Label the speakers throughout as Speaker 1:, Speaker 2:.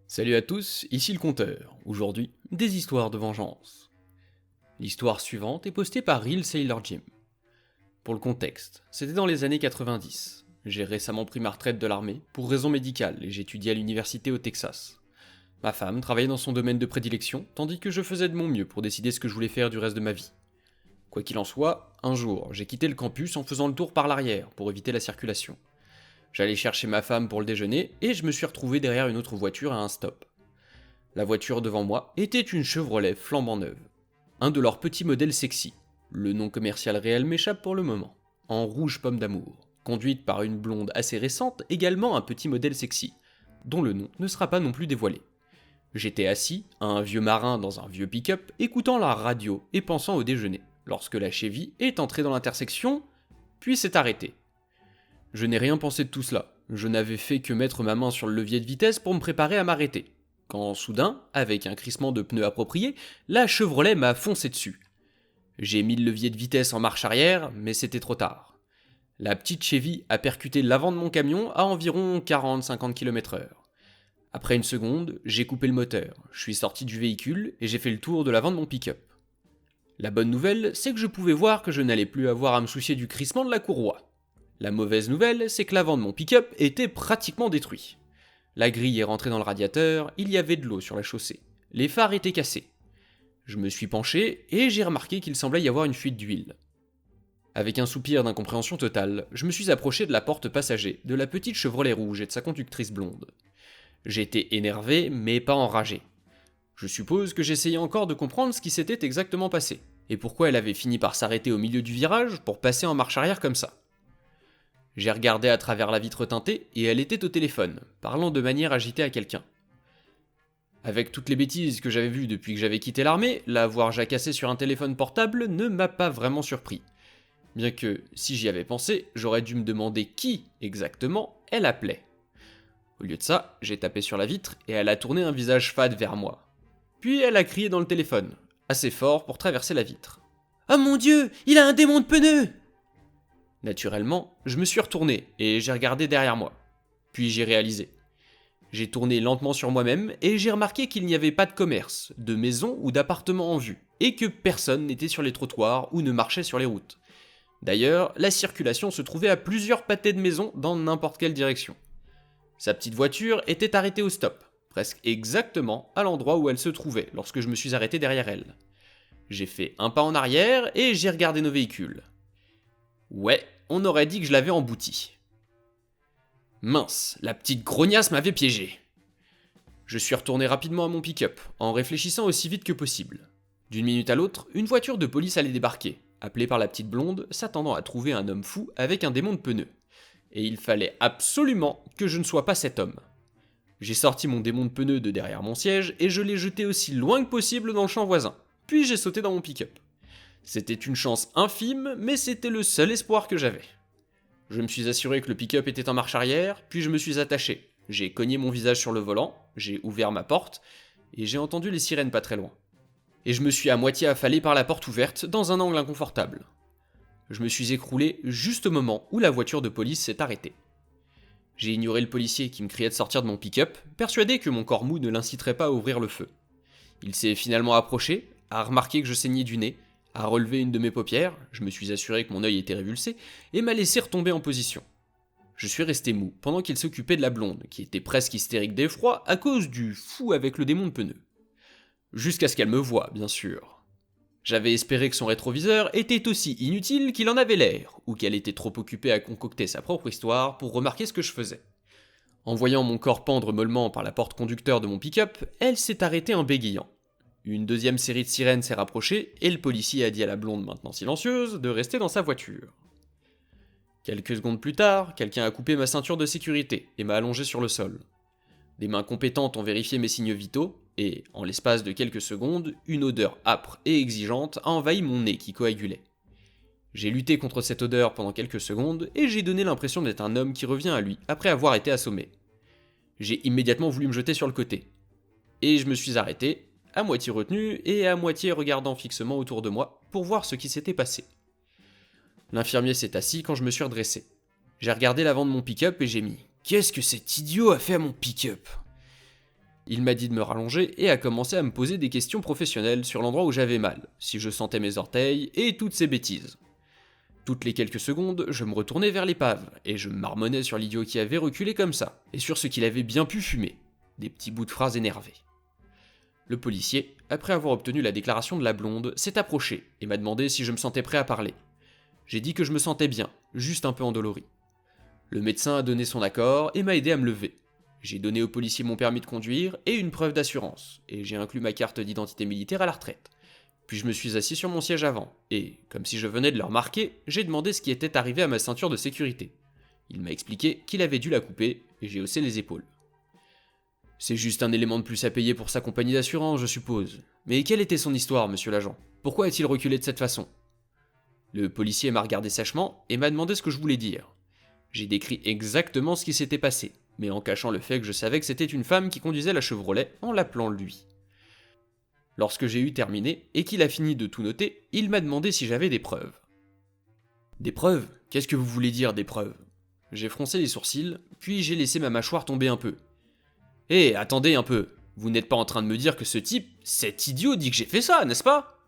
Speaker 1: Salut à tous, ici le compteur. Aujourd'hui, des histoires de vengeance. L'histoire suivante est postée par Real Sailor Jim. Pour le contexte, c'était dans les années 90. J'ai récemment pris ma retraite de l'armée pour raison médicale et j'étudiais à l'université au Texas. Ma femme travaillait dans son domaine de prédilection, tandis que je faisais de mon mieux pour décider ce que je voulais faire du reste de ma vie. Quoi qu'il en soit, un jour, j'ai quitté le campus en faisant le tour par l'arrière pour éviter la circulation. J'allais chercher ma femme pour le déjeuner et je me suis retrouvé derrière une autre voiture à un stop. La voiture devant moi était une Chevrolet flambant neuve. Un de leurs petits modèles sexy. Le nom commercial réel m'échappe pour le moment. En rouge pomme d'amour. Conduite par une blonde assez récente, également un petit modèle sexy, dont le nom ne sera pas non plus dévoilé. J'étais assis, un vieux marin dans un vieux pick-up, écoutant la radio et pensant au déjeuner, lorsque la Chevy est entrée dans l'intersection, puis s'est arrêtée. Je n'ai rien pensé de tout cela. Je n'avais fait que mettre ma main sur le levier de vitesse pour me préparer à m'arrêter. Quand soudain, avec un crissement de pneus approprié, la Chevrolet m'a foncé dessus. J'ai mis le levier de vitesse en marche arrière, mais c'était trop tard. La petite Chevy a percuté l'avant de mon camion à environ 40-50 km/h. Après une seconde, j'ai coupé le moteur, je suis sorti du véhicule et j'ai fait le tour de l'avant de mon pick-up. La bonne nouvelle, c'est que je pouvais voir que je n'allais plus avoir à me soucier du crissement de la courroie. La mauvaise nouvelle, c'est que l'avant de mon pick-up était pratiquement détruit. La grille est rentrée dans le radiateur, il y avait de l'eau sur la chaussée. Les phares étaient cassés. Je me suis penché et j'ai remarqué qu'il semblait y avoir une fuite d'huile. Avec un soupir d'incompréhension totale, je me suis approché de la porte passager de la petite Chevrolet rouge et de sa conductrice blonde. J'étais énervé, mais pas enragé. Je suppose que j'essayais encore de comprendre ce qui s'était exactement passé, et pourquoi elle avait fini par s'arrêter au milieu du virage pour passer en marche arrière comme ça. J'ai regardé à travers la vitre teintée et elle était au téléphone, parlant de manière agitée à quelqu'un. Avec toutes les bêtises que j'avais vues depuis que j'avais quitté l'armée, la voir jacassée sur un téléphone portable ne m'a pas vraiment surpris. Bien que, si j'y avais pensé, j'aurais dû me demander qui, exactement, elle appelait. Au lieu de ça, j'ai tapé sur la vitre et elle a tourné un visage fade vers moi. Puis elle a crié dans le téléphone, assez fort pour traverser la vitre. « Ah mon Dieu, il a un démon de pneus !» Naturellement, je me suis retourné et j'ai regardé derrière moi. Puis j'ai réalisé. J'ai tourné lentement sur moi-même et j'ai remarqué qu'il n'y avait pas de commerce, de maison ou d'appartement en vue, et que personne n'était sur les trottoirs ou ne marchait sur les routes. D'ailleurs, la circulation se trouvait à plusieurs pâtés de maisons dans n'importe quelle direction. Sa petite voiture était arrêtée au stop, presque exactement à l'endroit où elle se trouvait lorsque je me suis arrêté derrière elle. J'ai fait un pas en arrière et j'ai regardé nos véhicules. Ouais, on aurait dit que je l'avais embouti. Mince, la petite grognasse m'avait piégé. Je suis retourné rapidement à mon pick-up, en réfléchissant aussi vite que possible. D'une minute à l'autre, une voiture de police allait débarquer, appelée par la petite blonde, s'attendant à trouver un homme fou avec un démon de pneus. Et il fallait absolument que je ne sois pas cet homme. J'ai sorti mon démon de pneus de derrière mon siège et je l'ai jeté aussi loin que possible dans le champ voisin. Puis j'ai sauté dans mon pick-up. C'était une chance infime, mais c'était le seul espoir que j'avais. Je me suis assuré que le pick-up était en marche arrière, puis je me suis attaché. J'ai cogné mon visage sur le volant, j'ai ouvert ma porte, et j'ai entendu les sirènes pas très loin. Et je me suis à moitié affalé par la porte ouverte, dans un angle inconfortable. Je me suis écroulé juste au moment où la voiture de police s'est arrêtée. J'ai ignoré le policier qui me criait de sortir de mon pick-up, persuadé que mon corps mou ne l'inciterait pas à ouvrir le feu. Il s'est finalement approché, a remarqué que je saignais du nez, a relevé une de mes paupières, je me suis assuré que mon œil était révulsé, et m'a laissé retomber en position. Je suis resté mou pendant qu'il s'occupait de la blonde, qui était presque hystérique d'effroi à cause du fou avec le démon de pneus. Jusqu'à ce qu'elle me voie, bien sûr. J'avais espéré que son rétroviseur était aussi inutile qu'il en avait l'air, ou qu'elle était trop occupée à concocter sa propre histoire pour remarquer ce que je faisais. En voyant mon corps pendre mollement par la porte conducteur de mon pick-up, elle s'est arrêtée en bégayant. Une deuxième série de sirènes s'est rapprochée et le policier a dit à la blonde maintenant silencieuse de rester dans sa voiture. Quelques secondes plus tard, quelqu'un a coupé ma ceinture de sécurité et m'a allongé sur le sol. Des mains compétentes ont vérifié mes signes vitaux et, en l'espace de quelques secondes, une odeur âpre et exigeante a envahi mon nez qui coagulait. J'ai lutté contre cette odeur pendant quelques secondes et j'ai donné l'impression d'être un homme qui revient à lui après avoir été assommé. J'ai immédiatement voulu me jeter sur le côté. Et je me suis arrêté, à moitié retenu et à moitié regardant fixement autour de moi pour voir ce qui s'était passé. L'infirmier s'est assis quand je me suis redressé. J'ai regardé l'avant de mon pick-up et j'ai mis « Qu'est-ce que cet idiot a fait à mon pick-up » Il m'a dit de me rallonger et a commencé à me poser des questions professionnelles sur l'endroit où j'avais mal, si je sentais mes orteils et toutes ces bêtises. Toutes les quelques secondes, je me retournais vers l'épave et je marmonnais sur l'idiot qui avait reculé comme ça et sur ce qu'il avait bien pu fumer. Des petits bouts de phrases énervés. Le policier, après avoir obtenu la déclaration de la blonde, s'est approché et m'a demandé si je me sentais prêt à parler. J'ai dit que je me sentais bien, juste un peu endolori. Le médecin a donné son accord et m'a aidé à me lever. J'ai donné au policier mon permis de conduire et une preuve d'assurance, et j'ai inclus ma carte d'identité militaire à la retraite. Puis je me suis assis sur mon siège avant, et, comme si je venais de le remarquer, j'ai demandé ce qui était arrivé à ma ceinture de sécurité. Il m'a expliqué qu'il avait dû la couper, et j'ai haussé les épaules. C'est juste un élément de plus à payer pour sa compagnie d'assurance, je suppose. Mais quelle était son histoire, monsieur l'agent? Pourquoi a-t-il reculé de cette façon? Le policier m'a regardé sèchement et m'a demandé ce que je voulais dire. J'ai décrit exactement ce qui s'était passé, mais en cachant le fait que je savais que c'était une femme qui conduisait la Chevrolet en l'appelant lui. Lorsque j'ai eu terminé et qu'il a fini de tout noter, il m'a demandé si j'avais des preuves. Des preuves? Qu'est-ce que vous voulez dire des preuves? J'ai froncé les sourcils, puis j'ai laissé ma mâchoire tomber un peu. Hé, attendez un peu, vous n'êtes pas en train de me dire que ce type, cet idiot dit que j'ai fait ça, n'est-ce pas?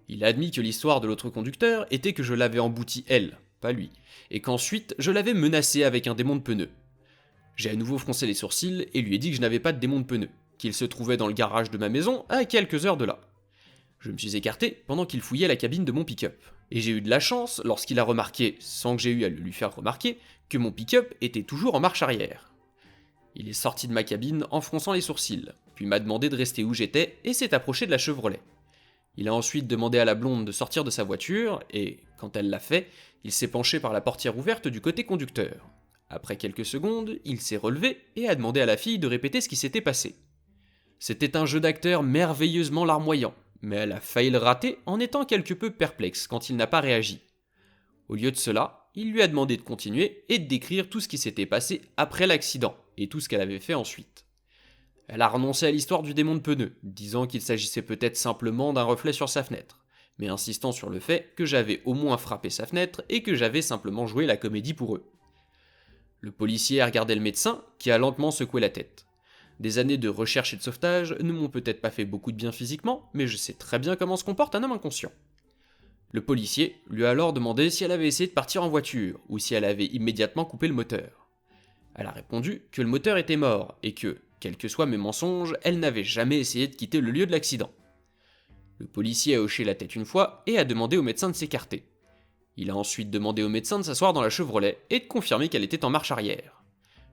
Speaker 1: Il a admis que l'histoire de l'autre conducteur était que je l'avais embouti elle, pas lui, et qu'ensuite je l'avais menacé avec un démon de pneus. J'ai à nouveau froncé les sourcils et lui ai dit que je n'avais pas de démon de pneus, qu'il se trouvait dans le garage de ma maison à quelques heures de là. Je me suis écarté pendant qu'il fouillait la cabine de mon pick-up, et j'ai eu de la chance lorsqu'il a remarqué, sans que j'ai eu à le lui faire remarquer, que mon pick-up était toujours en marche arrière. Il est sorti de ma cabine en fronçant les sourcils, puis m'a demandé de rester où j'étais et s'est approché de la Chevrolet. Il a ensuite demandé à la blonde de sortir de sa voiture et, quand elle l'a fait, il s'est penché par la portière ouverte du côté conducteur. Après quelques secondes, il s'est relevé et a demandé à la fille de répéter ce qui s'était passé. C'était un jeu d'acteur merveilleusement larmoyant, mais elle a failli le rater en étant quelque peu perplexe quand il n'a pas réagi. Au lieu de cela, il lui a demandé de continuer et de décrire tout ce qui s'était passé après l'accident et tout ce qu'elle avait fait ensuite. Elle a renoncé à l'histoire du démon de pneus, disant qu'il s'agissait peut-être simplement d'un reflet sur sa fenêtre, mais insistant sur le fait que j'avais au moins frappé sa fenêtre et que j'avais simplement joué la comédie pour eux. Le policier a regardé le médecin, qui a lentement secoué la tête. Des années de recherche et de sauvetage ne m'ont peut-être pas fait beaucoup de bien physiquement, mais je sais très bien comment se comporte un homme inconscient. Le policier lui a alors demandé si elle avait essayé de partir en voiture, ou si elle avait immédiatement coupé le moteur. Elle a répondu que le moteur était mort, et que, quels que soient mes mensonges, elle n'avait jamais essayé de quitter le lieu de l'accident. Le policier a hoché la tête une fois et a demandé au médecin de s'écarter. Il a ensuite demandé au médecin de s'asseoir dans la Chevrolet et de confirmer qu'elle était en marche arrière.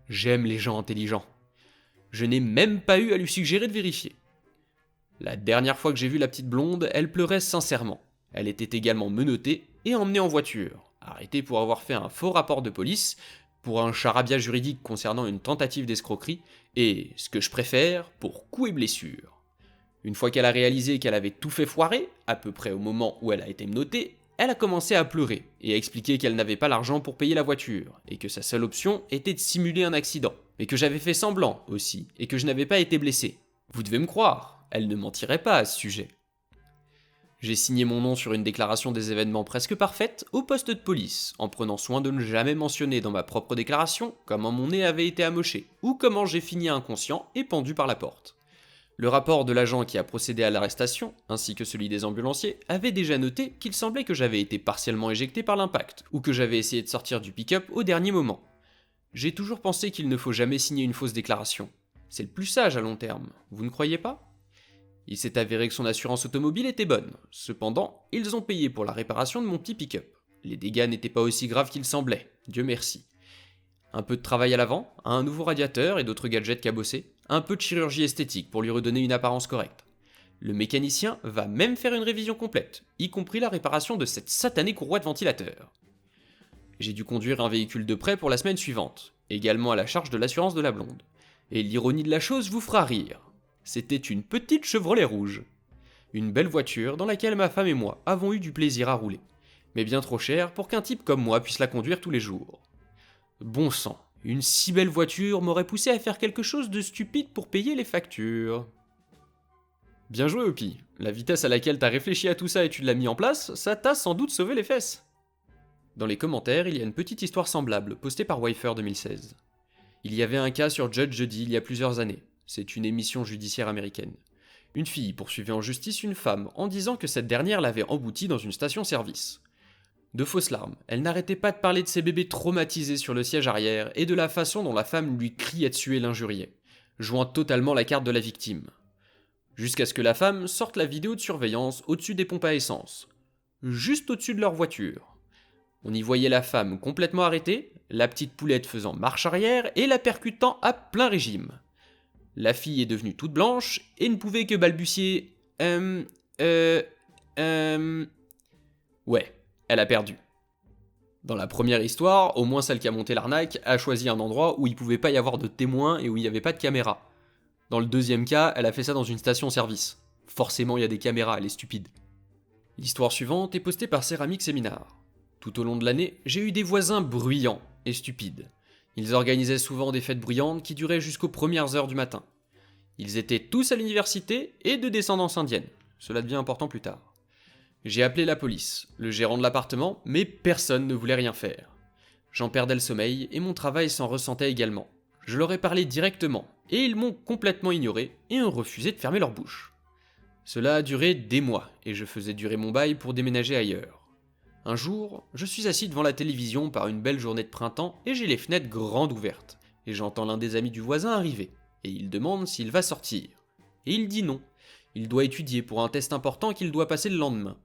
Speaker 1: J'aime les gens intelligents. Je n'ai même pas eu à lui suggérer de vérifier. La dernière fois que j'ai vu la petite blonde, elle pleurait sincèrement. Elle était également menottée et emmenée en voiture, arrêtée pour avoir fait un faux rapport de police, pour un charabia juridique concernant une tentative d'escroquerie, et, ce que je préfère, pour coups et blessures. Une fois qu'elle a réalisé qu'elle avait tout fait foirer, à peu près au moment où elle a été menottée, elle a commencé à pleurer et à expliquer qu'elle n'avait pas l'argent pour payer la voiture, et que sa seule option était de simuler un accident, mais que j'avais fait semblant aussi, et que je n'avais pas été blessé. Vous devez me croire, elle ne mentirait pas à ce sujet. J'ai signé mon nom sur une déclaration des événements presque parfaite au poste de police, en prenant soin de ne jamais mentionner dans ma propre déclaration comment mon nez avait été amoché, ou comment j'ai fini inconscient et pendu par la porte. Le rapport de l'agent qui a procédé à l'arrestation, ainsi que celui des ambulanciers, avait déjà noté qu'il semblait que j'avais été partiellement éjecté par l'impact, ou que j'avais essayé de sortir du pick-up au dernier moment. J'ai toujours pensé qu'il ne faut jamais signer une fausse déclaration. C'est le plus sage à long terme, vous ne croyez pas ? Il s'est avéré que son assurance automobile était bonne. Cependant, ils ont payé pour la réparation de mon petit pick-up. Les dégâts n'étaient pas aussi graves qu'ils semblaient, Dieu merci. Un peu de travail à l'avant, un nouveau radiateur et d'autres gadgets cabossés, un peu de chirurgie esthétique pour lui redonner une apparence correcte. Le mécanicien va même faire une révision complète, y compris la réparation de cette satanée courroie de ventilateur. J'ai dû conduire un véhicule de prêt pour la semaine suivante, également à la charge de l'assurance de la blonde. Et l'ironie de la chose vous fera rire. C'était une petite Chevrolet rouge. Une belle voiture dans laquelle ma femme et moi avons eu du plaisir à rouler, mais bien trop chère pour qu'un type comme moi puisse la conduire tous les jours. Bon sang, une si belle voiture m'aurait poussé à faire quelque chose de stupide pour payer les factures. Bien joué, Opi. La vitesse à laquelle t'as réfléchi à tout ça et tu l'as mis en place, ça t'a sans doute sauvé les fesses. Dans les commentaires, il y a une petite histoire semblable, postée par Wifer 2016. Il y avait un cas sur Judge Judy il y a plusieurs années. C'est une émission judiciaire américaine. Une fille poursuivait en justice une femme en disant que cette dernière l'avait emboutie dans une station-service. De fausses larmes, elle n'arrêtait pas de parler de ses bébés traumatisés sur le siège arrière et de la façon dont la femme lui criait dessus et l'injuriait, jouant totalement la carte de la victime. Jusqu'à ce que la femme sorte la vidéo de surveillance au-dessus des pompes à essence, juste au-dessus de leur voiture. On y voyait la femme complètement arrêtée, la petite poulette faisant marche arrière et la percutant à plein régime. La fille est devenue toute blanche et ne pouvait que balbutier Ouais, elle a perdu. Dans la première histoire, au moins celle qui a monté l'arnaque a choisi un endroit où il pouvait pas y avoir de témoins et où il n'y avait pas de caméra. Dans le deuxième cas, elle a fait ça dans une station-service. Forcément, il y a des caméras, elle est stupide. L'histoire suivante est postée par Céramique Séminard. Tout au long de l'année, j'ai eu des voisins bruyants et stupides. Ils organisaient souvent des fêtes bruyantes qui duraient jusqu'aux premières heures du matin. Ils étaient tous à l'université et de descendance indienne. Cela devient important plus tard. J'ai appelé la police, le gérant de l'appartement, mais personne ne voulait rien faire. J'en perdais le sommeil et mon travail s'en ressentait également. Je leur ai parlé directement, et ils m'ont complètement ignoré et ont refusé de fermer leur bouche. Cela a duré des mois, et je faisais durer mon bail pour déménager ailleurs. Un jour, je suis assis devant la télévision par une belle journée de printemps et j'ai les fenêtres grandes ouvertes, et j'entends l'un des amis du voisin arriver, et il demande s'il va sortir. Et il dit non, il doit étudier pour un test important qu'il doit passer le lendemain.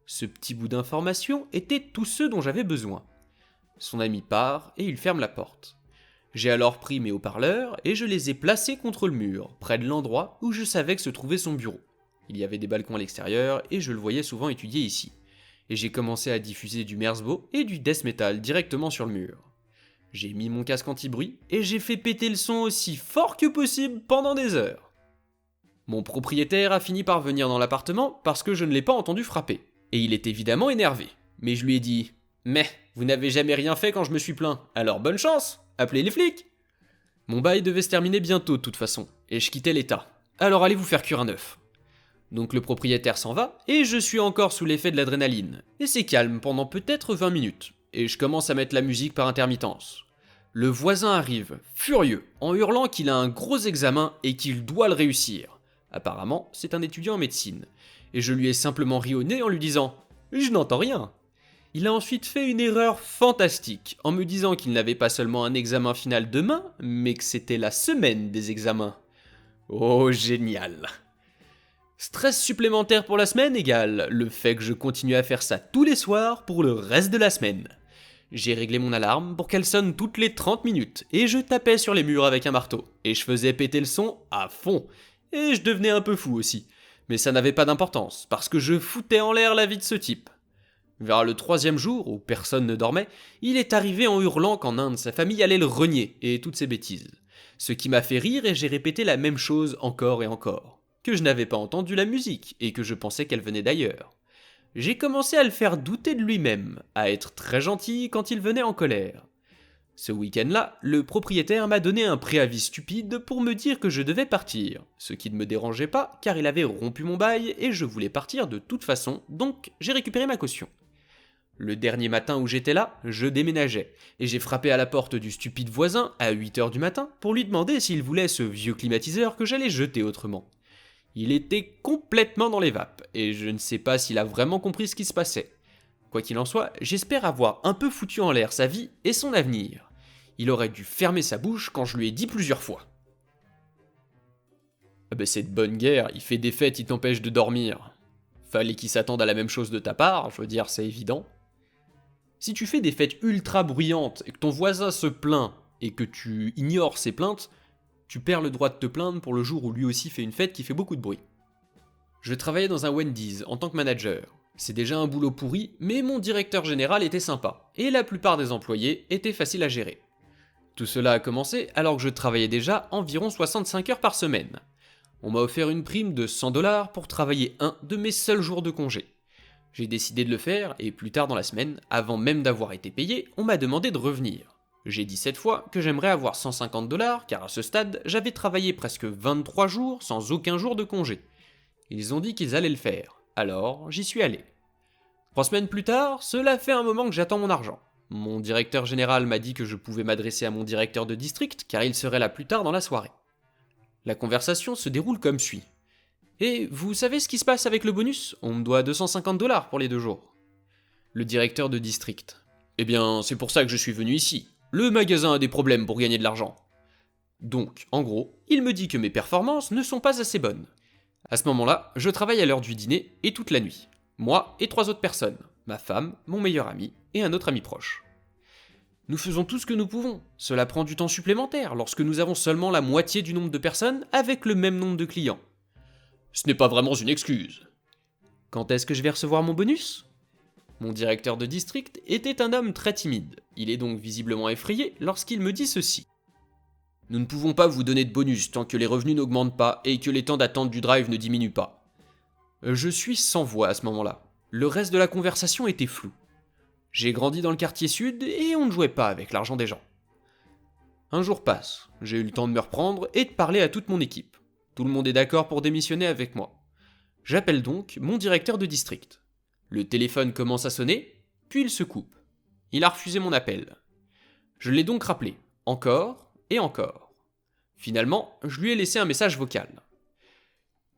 Speaker 1: Ce petit bout d'information était tout ce dont j'avais besoin. Son ami part et il ferme la porte. J'ai alors pris mes haut-parleurs et je les ai placés contre le mur, près de l'endroit où je savais que se trouvait son bureau. Il y avait des balcons à l'extérieur et je le voyais souvent étudier ici. Et j'ai commencé à diffuser du Merzbow et du death metal directement sur le mur. J'ai mis mon casque anti-bruit et j'ai fait péter le son aussi fort que possible pendant des heures. Mon propriétaire a fini par venir dans l'appartement parce que je ne l'ai pas entendu frapper. Et il est évidemment énervé. Mais je lui ai dit « Mais, vous n'avez jamais rien fait quand je me suis plaint, alors bonne chance, appelez les flics !» Mon bail devait se terminer bientôt de toute façon, et je quittais l'état. Alors allez vous faire cuire un œuf. Donc le propriétaire s'en va, et je suis encore sous l'effet de l'adrénaline. Et c'est calme pendant peut-être 20 minutes, et je commence à mettre la musique par intermittence. Le voisin arrive, furieux, en hurlant qu'il a un gros examen et qu'il doit le réussir. Apparemment, c'est un étudiant en médecine. Et je lui ai simplement ri au nez en lui disant « Je n'entends rien !» Il a ensuite fait une erreur fantastique en me disant qu'il n'avait pas seulement un examen final demain, mais que c'était la semaine des examens. Oh, génial! Stress supplémentaire pour la semaine égale le fait que je continue à faire ça tous les soirs pour le reste de la semaine. J'ai réglé mon alarme pour qu'elle sonne toutes les 30 minutes et je tapais sur les murs avec un marteau et je faisais péter le son à fond. Et je devenais un peu fou aussi. Mais ça n'avait pas d'importance, parce que je foutais en l'air la vie de ce type. Vers le 3e jour, où personne ne dormait, il est arrivé en hurlant qu'en Inde, sa famille allait le renier, et toutes ces bêtises. Ce qui m'a fait rire et j'ai répété la même chose encore et encore. Que je n'avais pas entendu la musique, et que je pensais qu'elle venait d'ailleurs. J'ai commencé à le faire douter de lui-même, à être très gentil quand il venait en colère. Ce week-end-là, le propriétaire m'a donné un préavis stupide pour me dire que je devais partir, ce qui ne me dérangeait pas car il avait rompu mon bail et je voulais partir de toute façon, donc j'ai récupéré ma caution. Le dernier matin où j'étais là, je déménageais, et j'ai frappé à la porte du stupide voisin à 8h du matin pour lui demander s'il voulait ce vieux climatiseur que j'allais jeter autrement. Il était complètement dans les vapes, et je ne sais pas s'il a vraiment compris ce qui se passait. Quoi qu'il en soit, j'espère avoir un peu foutu en l'air sa vie et son avenir. Il aurait dû fermer sa bouche quand je lui ai dit plusieurs fois. Ah ben c'est de bonne guerre, il fait des fêtes, il t'empêche de dormir. Fallait qu'il s'attende à la même chose de ta part, je veux dire, c'est évident. Si tu fais des fêtes ultra bruyantes et que ton voisin se plaint et que tu ignores ses plaintes, tu perds le droit de te plaindre pour le jour où lui aussi fait une fête qui fait beaucoup de bruit. Je travaillais dans un Wendy's en tant que manager. C'est déjà un boulot pourri, mais mon directeur général était sympa, et la plupart des employés étaient faciles à gérer. Tout cela a commencé alors que je travaillais déjà environ 65 heures par semaine. On m'a offert une prime de 100$ pour travailler un de mes seuls jours de congé. J'ai décidé de le faire et plus tard dans la semaine, avant même d'avoir été payé, on m'a demandé de revenir. J'ai dit cette fois que j'aimerais avoir 150$ car à ce stade, j'avais travaillé presque 23 jours sans aucun jour de congé. Ils ont dit qu'ils allaient le faire, alors j'y suis allé. 3 semaines plus tard, cela fait un moment que j'attends mon argent. Mon directeur général m'a dit que je pouvais m'adresser à mon directeur de district car il serait là plus tard dans la soirée. La conversation se déroule comme suit. Et vous savez ce qui se passe avec le bonus? On me doit 250 $ pour les 2 jours. Le directeur de district. Eh bien, c'est pour ça que je suis venu ici. Le magasin a des problèmes pour gagner de l'argent. Donc, en gros, il me dit que mes performances ne sont pas assez bonnes. À ce moment-là, je travaille à l'heure du dîner et toute la nuit. Moi et 3 autres personnes. Ma femme, mon meilleur ami et un autre ami proche. Nous faisons tout ce que nous pouvons. Cela prend du temps supplémentaire lorsque nous avons seulement la moitié du nombre de personnes avec le même nombre de clients. Ce n'est pas vraiment une excuse. Quand est-ce que je vais recevoir mon bonus? Mon directeur de district était un homme très timide. Il est donc visiblement effrayé lorsqu'il me dit ceci. Nous ne pouvons pas vous donner de bonus tant que les revenus n'augmentent pas et que les temps d'attente du drive ne diminuent pas. Je suis sans voix à ce moment-là. Le reste de la conversation était flou. J'ai grandi dans le quartier sud et on ne jouait pas avec l'argent des gens. Un jour passe, j'ai eu le temps de me reprendre et de parler à toute mon équipe. Tout le monde est d'accord pour démissionner avec moi. J'appelle donc mon directeur de district. Le téléphone commence à sonner, puis il se coupe. Il a refusé mon appel. Je l'ai donc rappelé, encore et encore. Finalement, je lui ai laissé un message vocal.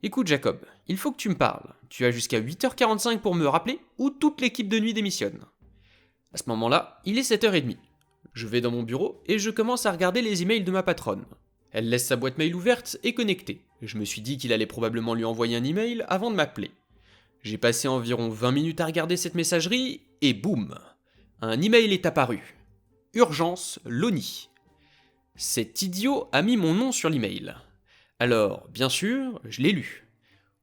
Speaker 1: Écoute Jacob, il faut que tu me parles. Tu as jusqu'à 8h45 pour me rappeler ou toute l'équipe de nuit démissionne. À ce moment-là, il est 7h30. Je vais dans mon bureau et je commence à regarder les emails de ma patronne. Elle laisse sa boîte mail ouverte et connectée. Je me suis dit qu'il allait probablement lui envoyer un email avant de m'appeler. J'ai passé environ 20 minutes à regarder cette messagerie et boum, un email est apparu. Urgence, Loni. Cet idiot a mis mon nom sur l'email. Alors, bien sûr, je l'ai lu.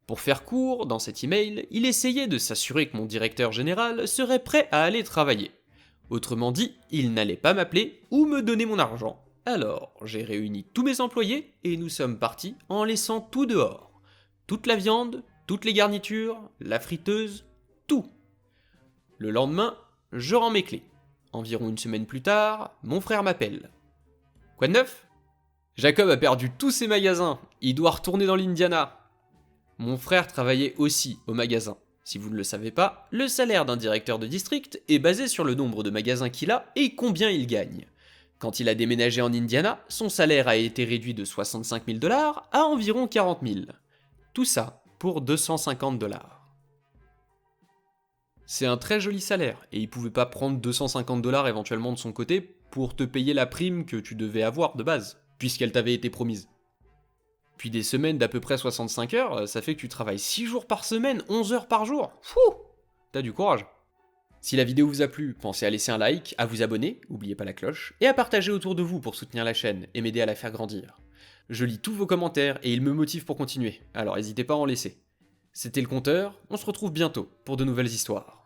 Speaker 1: Pour faire court, dans cet email, il essayait de s'assurer que mon directeur général serait prêt à aller travailler. Autrement dit, il n'allait pas m'appeler ou me donner mon argent. Alors, j'ai réuni tous mes employés et nous sommes partis en laissant tout dehors. Toute la viande, toutes les garnitures, la friteuse, tout. Le lendemain, je rends mes clés. Environ une semaine plus tard, mon frère m'appelle. Quoi de neuf? Jacob a perdu tous ses magasins, il doit retourner dans l'Indiana. Mon frère travaillait aussi au magasin. Si vous ne le savez pas, le salaire d'un directeur de district est basé sur le nombre de magasins qu'il a et combien il gagne. Quand il a déménagé en Indiana, son salaire a été réduit de 65 000 $ à environ 40 000. Tout ça pour 250 $. C'est un très joli salaire, et il pouvait pas prendre 250 $ éventuellement de son côté pour te payer la prime que tu devais avoir de base, puisqu'elle t'avait été promise. Puis des semaines d'à peu près 65 heures, ça fait que tu travailles 6 jours par semaine, 11 heures par jour. Fouh! T'as du courage. Si la vidéo vous a plu, pensez à laisser un like, à vous abonner, n'oubliez pas la cloche, et à partager autour de vous pour soutenir la chaîne et m'aider à la faire grandir. Je lis tous vos commentaires et ils me motivent pour continuer, alors n'hésitez pas à en laisser. C'était le compteur, on se retrouve bientôt pour de nouvelles histoires.